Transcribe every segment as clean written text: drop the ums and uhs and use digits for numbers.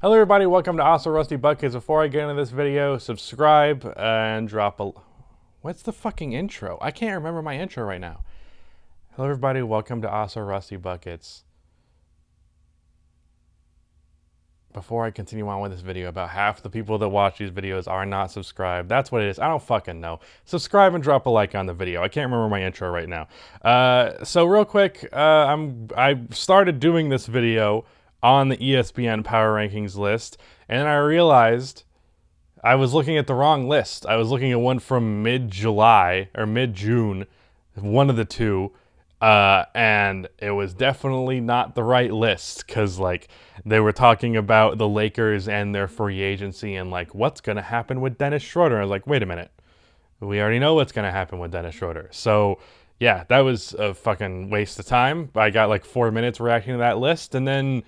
Hello everybody, welcome to Also Rusty Buckets. Before I get into this video, subscribe and drop a... What's the fucking intro? I can't remember my intro right now. Hello everybody, welcome to Also Rusty Buckets. Before I continue on with this video, about half the people that watch these videos are not subscribed. That's what it is. I don't fucking know. Subscribe and drop a like on the video. I can't remember my intro right now. So real quick, I started doing this video on the ESPN Power Rankings list, and then I realized I was looking at the wrong list. I was looking at one from mid-July or mid-June, one of the two, and it was definitely not the right list because, like, they were talking about the Lakers and their free agency and, like, what's going to happen with Dennis Schroeder. I was like, wait a minute. We already know what's going to happen with Dennis Schroeder. So, yeah, that was a fucking waste of time. I got, like, 4 minutes reacting to that list, and then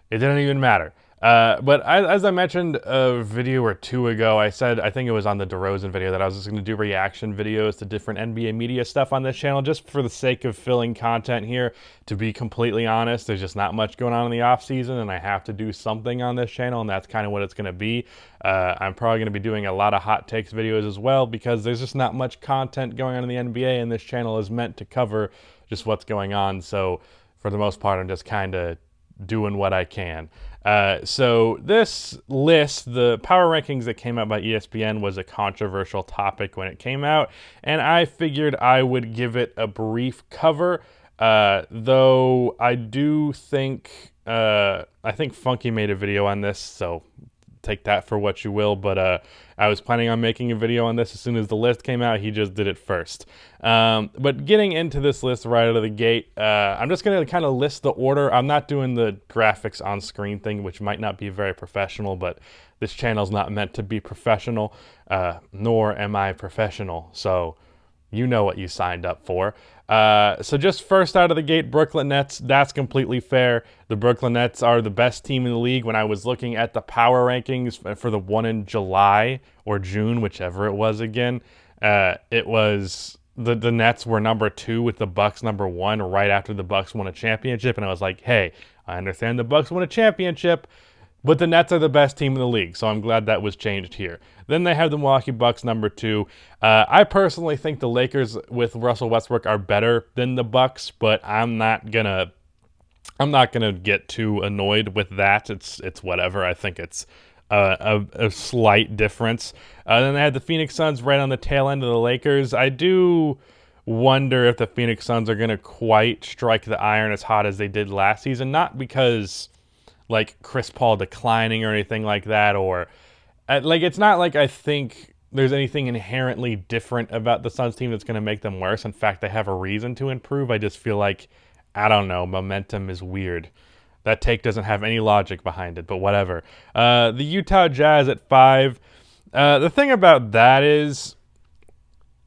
it didn't even matter. But as I mentioned a video or two ago, I said, I think it was on the DeRozan video, that I was just going to do reaction videos to different NBA media stuff on this channel just for the sake of filling content here. To be completely honest, there's just not much going on in the off season, and I have to do something on this channel, and that's kind of what it's going to be. I'm probably going to be doing a lot of hot takes videos as well because there's just not much content going on in the NBA, and this channel is meant to cover just what's going on. So for the most part, I'm just kind of doing what I can. So this list, the power rankings that came out by ESPN, was a controversial topic when it came out, and I figured I would give it a brief cover, though I do think, I think Funky made a video on this, so take that for what you will, but I was planning on making a video on this as soon as the list came out. He just did it first. But getting into this list right out of the gate, I'm just going to kind of list the order. I'm not doing the graphics on screen thing, which might not be very professional, but this channel's not meant to be professional, nor am I professional. So you know what you signed up for. So just first out of the gate, Brooklyn Nets. That's completely fair. The Brooklyn Nets are the best team in the league. When I was looking at the power rankings for the one in July or June, whichever it was again, it was the Nets were number 2 with the Bucks number 1 right after the Bucks won a championship. And I was like, hey, I understand the Bucks won a championship, but the Nets are the best team in the league, so I'm glad that was changed here. Then they have the Milwaukee Bucks number 2. I personally think the Lakers with Russell Westbrook are better than the Bucks, but I'm not gonna get too annoyed with that. It's whatever. I think it's a slight difference. Then they had the Phoenix Suns right on the tail end of the Lakers. I do wonder if the Phoenix Suns are gonna quite strike the iron as hot as they did last season. Not because like Chris Paul declining or anything like that, or like it's not like I think there's anything inherently different about the Suns team that's going to make them worse. In fact, they have a reason to improve. I just feel like, I don't know, momentum is weird. That take doesn't have any logic behind it, but whatever. The Utah Jazz at 5. The thing about that is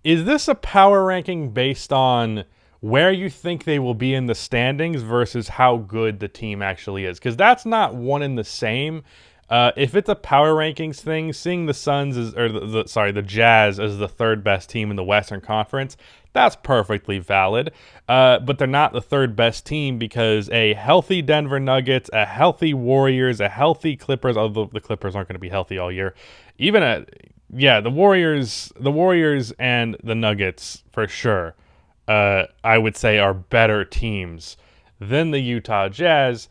this a power ranking based on where you think they will be in the standings versus how good the team actually is? Because that's not one and the same. If it's a power rankings thing, seeing the Suns the Jazz as the third best team in the Western Conference, that's perfectly valid. But they're not the third best team because a healthy Denver Nuggets, a healthy Warriors, a healthy Clippers, although the Clippers aren't going to be healthy all year. The Warriors and the Nuggets for sure, I would say are better teams than the Utah Jazz,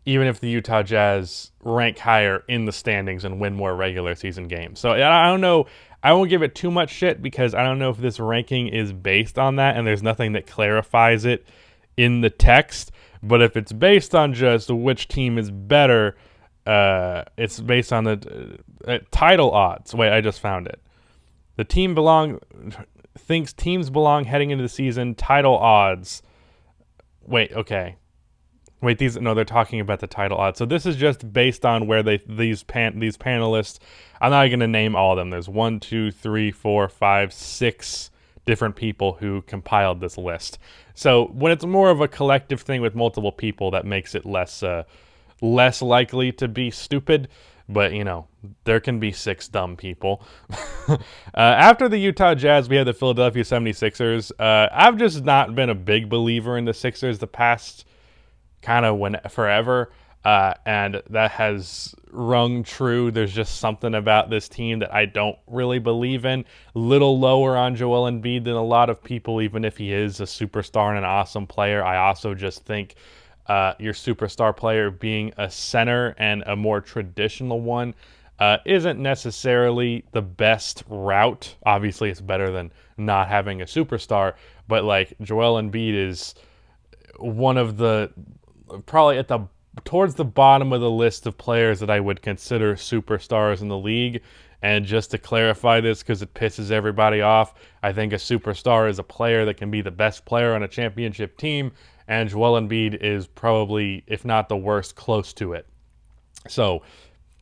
even if the Utah Jazz rank higher in the standings and win more regular season games. So I don't know. I won't give it too much shit because I don't know if this ranking is based on that, and there's nothing that clarifies it in the text. But if it's based on just which team is better, it's based on the title odds. Wait, I just found it. The team thinks teams belong heading into the season. Title odds. Wait, okay. Wait, they're talking about the title odds. So this is just based on where these panelists. I'm not going to name all of them. There's 1, 2, 3, 4, 5, 6 different people who compiled this list. So when it's more of a collective thing with multiple people, that makes it less likely to be stupid. But, you know, there can be 6 dumb people. After the Utah Jazz, we have the Philadelphia 76ers. I've just not been a big believer in the Sixers the past kind of forever. And that has rung true. There's just something about this team that I don't really believe in. Little lower on Joel Embiid than a lot of people, even if he is a superstar and an awesome player. I also just think your superstar player being a center and a more traditional one isn't necessarily the best route. Obviously, it's better than not having a superstar, but like Joel Embiid is one of the probably towards the bottom of the list of players that I would consider superstars in the league. And just to clarify this, because it pisses everybody off, I think a superstar is a player that can be the best player on a championship team, and Joel Embiid is probably, if not the worst, close to it. So,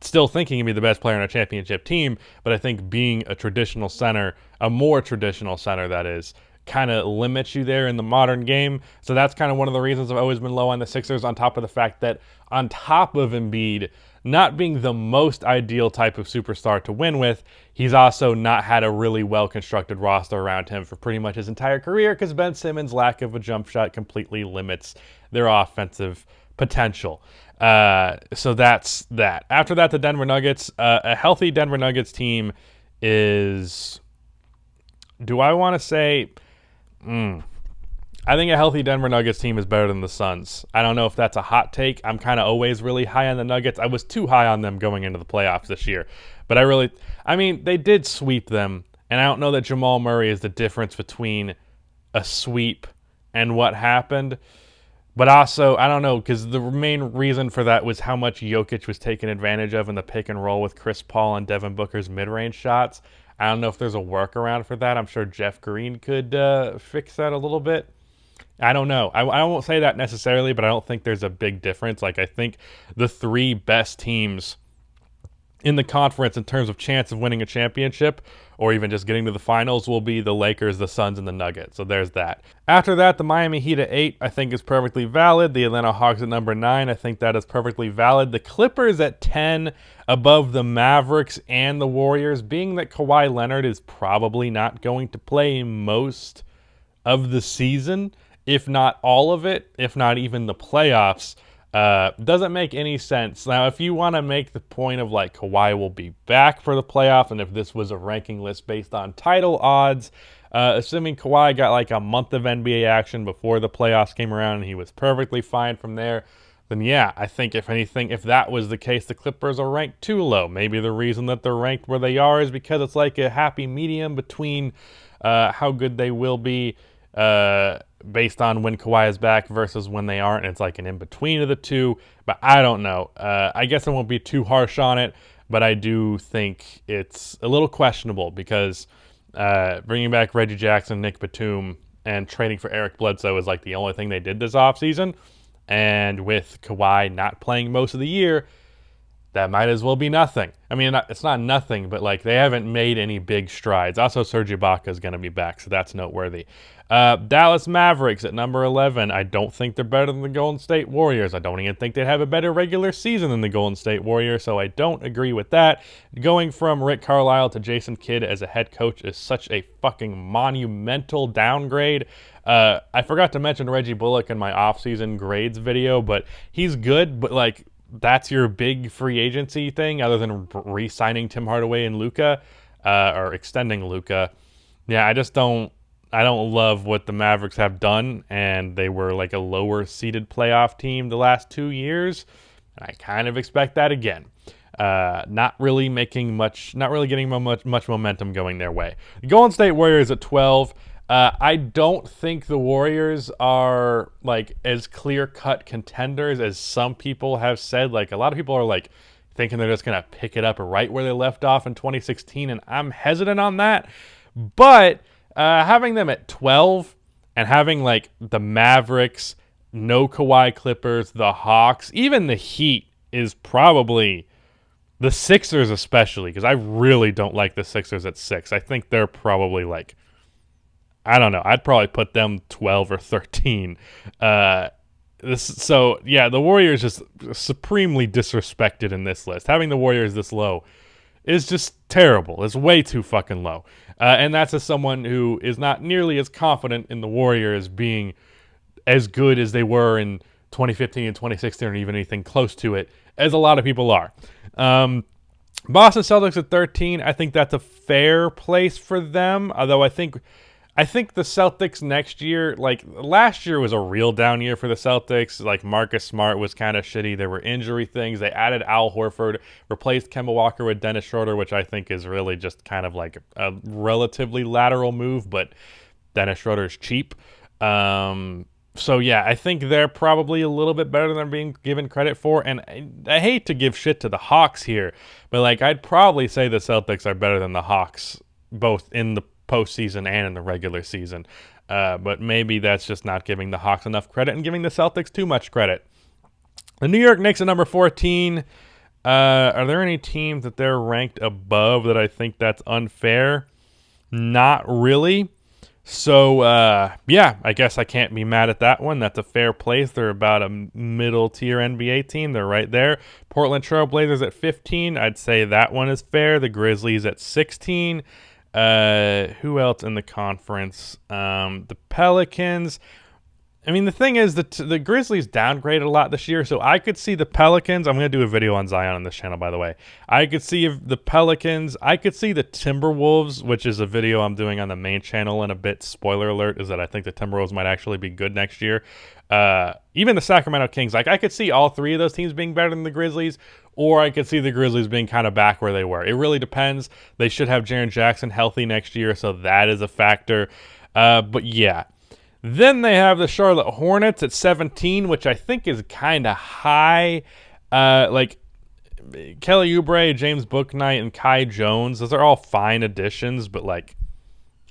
still thinking he'd be the best player on a championship team, but I think being a traditional center, a more traditional center that is, kind of limits you there in the modern game. So that's kind of one of the reasons I've always been low on the Sixers, on top of the fact that on top of Embiid not being the most ideal type of superstar to win with, he's also not had a really well-constructed roster around him for pretty much his entire career, because Ben Simmons' lack of a jump shot completely limits their offensive potential. So that's that. After that, the Denver Nuggets. A healthy Denver Nuggets team is... Do I want to say... I think a healthy Denver Nuggets team is better than the Suns. I don't know if that's a hot take. I'm kind of always really high on the Nuggets. I was too high on them going into the playoffs this year. But they did sweep them. And I don't know that Jamal Murray is the difference between a sweep and what happened. But also, I don't know, because the main reason for that was how much Jokic was taken advantage of in the pick and roll with Chris Paul and Devin Booker's mid-range shots. I don't know if there's a workaround for that. I'm sure Jeff Green could fix that a little bit. I don't know. I won't say that necessarily, but I don't think there's a big difference. Like, I think the three best teams in the conference in terms of chance of winning a championship or even just getting to the finals will be the Lakers, the Suns, and the Nuggets. So there's that. After that, the Miami Heat at 8, I think is perfectly valid. The Atlanta Hawks at number 9, I think that is perfectly valid. The Clippers at 10, above the Mavericks and the Warriors, being that Kawhi Leonard is probably not going to play most of the season, if not all of it, if not even the playoffs. Doesn't make any sense. Now, if you want to make the point of like Kawhi will be back for the playoffs, and if this was a ranking list based on title odds, assuming Kawhi got like a month of NBA action before the playoffs came around and he was perfectly fine from there, then yeah, I think if anything, if that was the case, the Clippers are ranked too low. Maybe the reason that they're ranked where they are is because it's like a happy medium between how good they will be based on when Kawhi is back versus when they aren't. It's like an in-between of the two, but I don't know. I guess I won't be too harsh on it, but I do think it's a little questionable because bringing back Reggie Jackson, Nick Batum, and trading for Eric Bledsoe is like the only thing they did this offseason. And with Kawhi not playing most of the year, that might as well be nothing. I mean, it's not nothing, but like they haven't made any big strides. Also, Serge Ibaka is going to be back, so that's noteworthy. Dallas Mavericks at number 11. I don't think they're better than the Golden State Warriors. I don't even think they'd have a better regular season than the Golden State Warriors, so I don't agree with that. Going from Rick Carlisle to Jason Kidd as a head coach is such a fucking monumental downgrade. I forgot to mention Reggie Bullock in my offseason grades video, but he's good, but like that's your big free agency thing other than re-signing Tim Hardaway and Luka or extending Luka. Yeah, I don't love what the Mavericks have done, and they were like a lower seeded playoff team the last 2 years. I kind of expect that again. Not really getting much momentum going their way. The Golden State Warriors at 12. I don't think the Warriors are like as clear-cut contenders as some people have said. Like a lot of people are like thinking they're just gonna pick it up right where they left off in 2016, and I'm hesitant on that. But having them at 12 and having like the Mavericks, no Kawhi Clippers, the Hawks, even the Heat is probably the Sixers especially, because I really don't like the Sixers at 6. I think they're probably like, I don't know, I'd probably put them 12 or 13. So yeah, the Warriors just supremely disrespected in this list. Having the Warriors this low is just terrible. It's way too fucking low. And that's as someone who is not nearly as confident in the Warriors being as good as they were in 2015 and 2016 or even anything close to it as a lot of people are. Boston Celtics at 13. I think that's a fair place for them. Although I think the Celtics next year, like last year was a real down year for the Celtics. Like Marcus Smart was kind of shitty. There were injury things. They added Al Horford, replaced Kemba Walker with Dennis Schroeder, which I think is really just kind of like a relatively lateral move, but Dennis Schroeder is cheap. So yeah, I think they're probably a little bit better than they're being given credit for. And I hate to give shit to the Hawks here, but like I'd probably say the Celtics are better than the Hawks, both in the postseason and in the regular season. But maybe that's just not giving the Hawks enough credit and giving the Celtics too much credit. The New York Knicks at number 14. Are there any teams that they're ranked above that I think that's unfair? Not really. So, yeah, I guess I can't be mad at that one. That's a fair place. They're about a middle-tier NBA team. They're right there. Portland Trail Blazers at 15. I'd say that one is fair. The Grizzlies at 16. Who else in the conference? The Pelicans. I mean, the thing is, the Grizzlies downgraded a lot this year, so I could see the Pelicans. I'm going to do a video on Zion on this channel, by the way. I could see the Pelicans. I could see the Timberwolves, which is a video I'm doing on the main channel, and a bit spoiler alert is that I think the Timberwolves might actually be good next year. Even the Sacramento Kings. Like, I could see all three of those teams being better than the Grizzlies, or I could see the Grizzlies being kind of back where they were. It really depends. They should have Jaren Jackson healthy next year, so that is a factor. But yeah. Then they have the Charlotte Hornets at 17, which I think is kind of high. Like Kelly Oubre, James Bouknight, and Kai Jones, those are all fine additions, but like,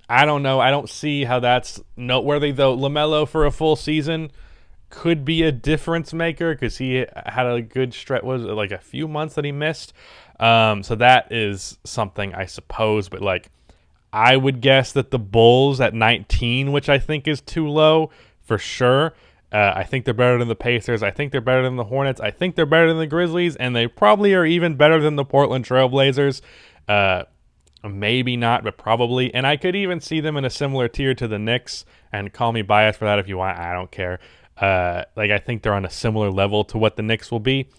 I don't know. I don't see how that's noteworthy, though. LaMelo for a full season could be a difference maker because he had a good stretch, was like a few months that he missed. So that is something, I suppose, but like, I would guess that the Bulls at 19, which I think is too low for sure. I think they're better than the Pacers. I think they're better than the Hornets. I think they're better than the Grizzlies, and they probably are even better than the Portland Trail Blazers. Maybe not, but probably. And I could even see them in a similar tier to the Knicks, and call me biased for that if you want. I don't care. Like I think they're on a similar level to what the Knicks will be.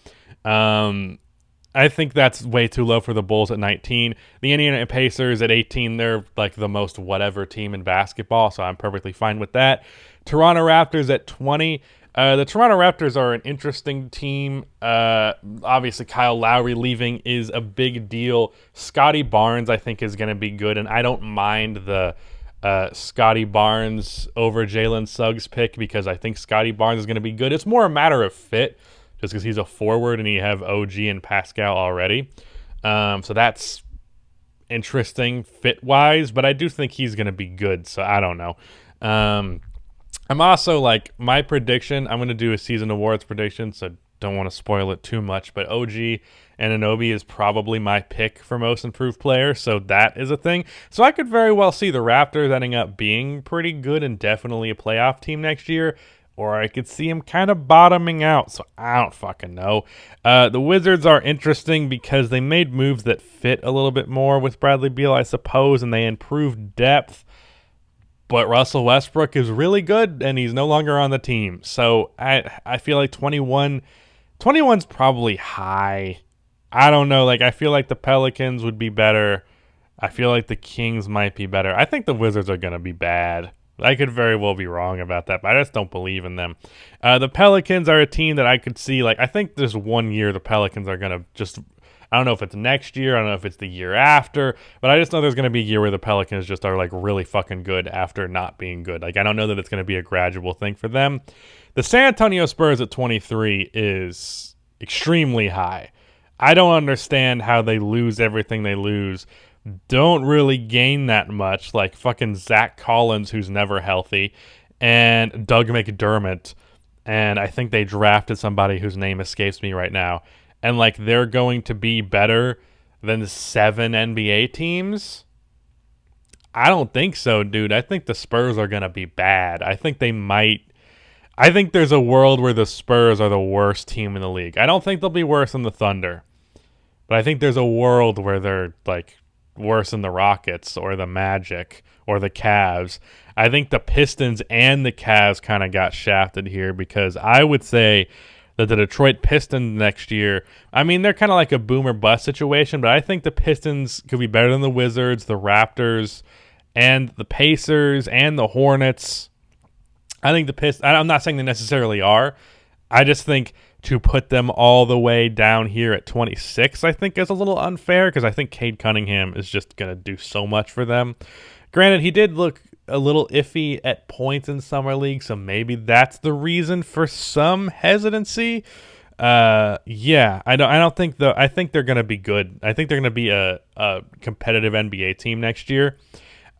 I think that's way too low for the Bulls at 19. The Indiana Pacers at 18, they're like the most whatever team in basketball, so I'm perfectly fine with that. Toronto Raptors at 20. The Toronto Raptors are an interesting team. Obviously, Kyle Lowry leaving is a big deal. Scotty Barnes, I think, is going to be good, and I don't mind the Scotty Barnes over Jalen Suggs pick because I think Scotty Barnes is going to be good. It's more a matter of fit, just because he's a forward and you have OG and Pascal already. So that's interesting fit-wise, but I do think he's going to be good, so I don't know. I'm also, like, my prediction, I'm going to do a season awards prediction, so don't want to spoil it too much, but OG Anunoby is probably my pick for most improved player, so that is a thing. So I could very well see the Raptors ending up being pretty good and definitely a playoff team next year, or I could see him kind of bottoming out, so I don't fucking know. The Wizards are interesting because they made moves that fit a little bit more with Bradley Beal, I suppose, and they improved depth. But Russell Westbrook is really good, and he's no longer on the team. So I feel like 21's probably high. I don't know. Like, I feel like the Pelicans would be better. I feel like the Kings might be better. I think the Wizards are going to be bad. I could very well be wrong about that, but I just don't believe in them. The Pelicans are a team that I could see, like, I think this 1 year the Pelicans are going to just, I don't know if it's next year, I don't know if it's the year after, but I just know there's going to be a year where the Pelicans just are, like, really fucking good after not being good. Like, I don't know that it's going to be a gradual thing for them. The San Antonio Spurs at 23 is extremely high. I don't understand how they lose everything they lose. Don't really gain that much, like fucking Zach Collins, who's never healthy, and Doug McDermott, and I think they drafted somebody whose name escapes me right now, and like they're going to be better than 7 NBA teams? I don't think so, dude. I think the Spurs are going to be bad. I think there's a world where the Spurs are the worst team in the league. I don't think they'll be worse than the Thunder, but I think there's a world where they're like worse than the Rockets or the Magic or the Cavs. I think the Pistons and the Cavs kind of got shafted here because I would say the Detroit Pistons next year. I mean, they're kind of like a boom or bust situation, but I think the Pistons could be better than the Wizards, the Raptors, and the Pacers, and the Hornets. I think the Pistons, I'm not saying they necessarily are. I just think to put them all the way down here at 26, I think is a little unfair because I think Cade Cunningham is just going to do so much for them. Granted, he did look a little iffy at points in Summer League, so maybe that's the reason for some hesitancy. Yeah, I think they're going to be good. I think they're going to be a competitive NBA team next year.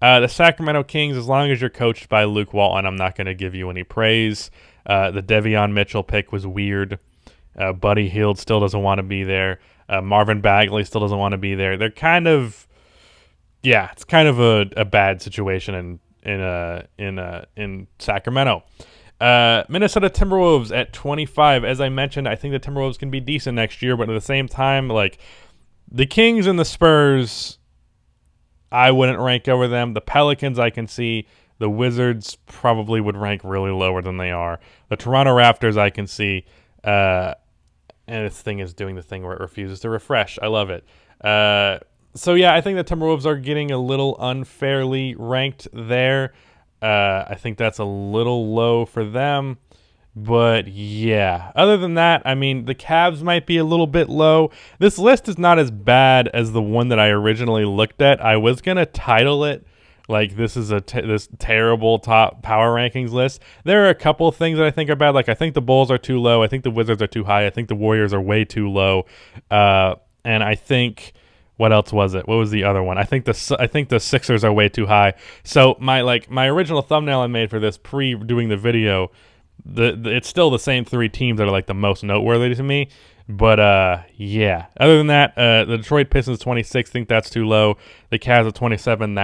The Sacramento Kings, as long as you're coached by Luke Walton, I'm not going to give you any praise. The De'Vion Mitchell pick was weird. Buddy Hield still doesn't want to be there. Marvin Bagley still doesn't want to be there. They're kind of, yeah, it's kind of a bad situation in Sacramento. Minnesota Timberwolves at 25. As I mentioned, I think the Timberwolves can be decent next year, but at the same time, like the Kings and the Spurs, I wouldn't rank over them. The Pelicans, I can see. The Wizards probably would rank really lower than they are. The Toronto Raptors, I can see. And this thing is doing the thing where it refuses to refresh. I love it. So, yeah, I think the Timberwolves are getting a little unfairly ranked there. I think that's a little low for them. But, yeah, other than that, I mean, the Cavs might be a little bit low. This list is not as bad as the one that I originally looked at. I was going to title it like this is this terrible top power rankings list. There are a couple of things that I think are bad. Like I think the Bulls are too low. I think the Wizards are too high. I think the Warriors are way too low. And I think what else was it? What was the other one? I think the Sixers are way too high. So my original thumbnail I made for this pre doing the video, it's still the same three teams that are like the most noteworthy to me. But yeah. Other than that, the Detroit Pistons 26, think that's too low. The Cavs at 27,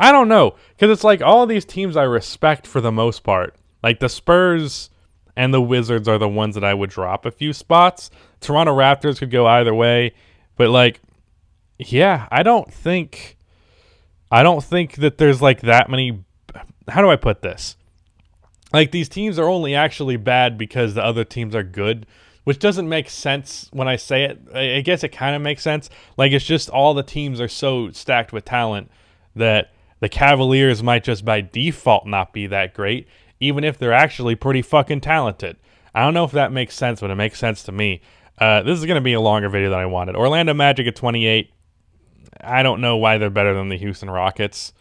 I don't know, because it's like all of these teams I respect for the most part. Like the Spurs and the Wizards are the ones that I would drop a few spots. Toronto Raptors could go either way, but like, yeah, I don't think that there's like that many. How do I put this? Like these teams are only actually bad because the other teams are good, which doesn't make sense when I say it. I guess it kind of makes sense. Like it's just all the teams are so stacked with talent that the Cavaliers might just by default not be that great, even if they're actually pretty fucking talented. I don't know if that makes sense, but it makes sense to me. This is going to be a longer video than I wanted. Orlando Magic at 28. I don't know why they're better than the Houston Rockets.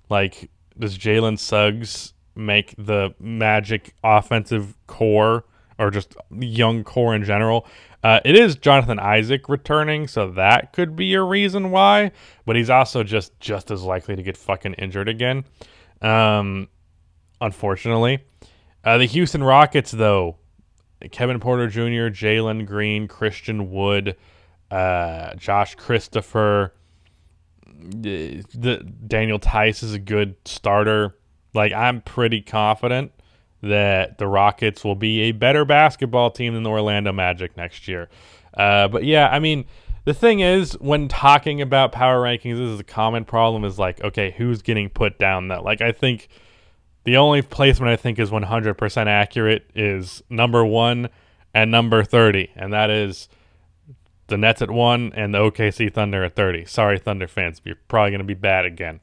Like, does Jalen Suggs make the Magic offensive core or just young core in general? It is Jonathan Isaac returning, so that could be a reason why. But he's also just as likely to get fucking injured again, unfortunately. The Houston Rockets, though, Kevin Porter Jr., Jalen Green, Christian Wood, Josh Christopher, Daniel Tice is a good starter. Like, I'm pretty confident that the Rockets will be a better basketball team than the Orlando Magic next year. But yeah, I mean, the thing is, when talking about power rankings, this is a common problem, is like, okay, who's getting put down? That, like, I think the only placement I think is 100% accurate is number 1 and number 30, and that is the Nets at 1 and the OKC Thunder at 30. Sorry, Thunder fans, you're probably going to be bad again.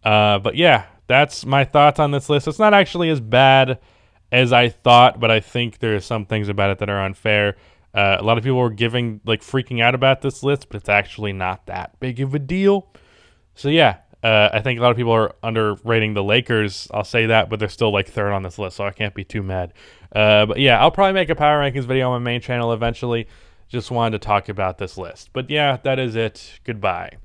But yeah, that's my thoughts on this list. It's not actually as bad as I thought, but I think there are some things about it that are unfair. A lot of people were freaking out about this list, but it's actually not that big of a deal. So yeah, I think a lot of people are underrating the Lakers. I'll say that, but they're still like third on this list, so I can't be too mad. But yeah, I'll probably make a power rankings video on my main channel eventually. Just wanted to talk about this list. But yeah, that is it. Goodbye.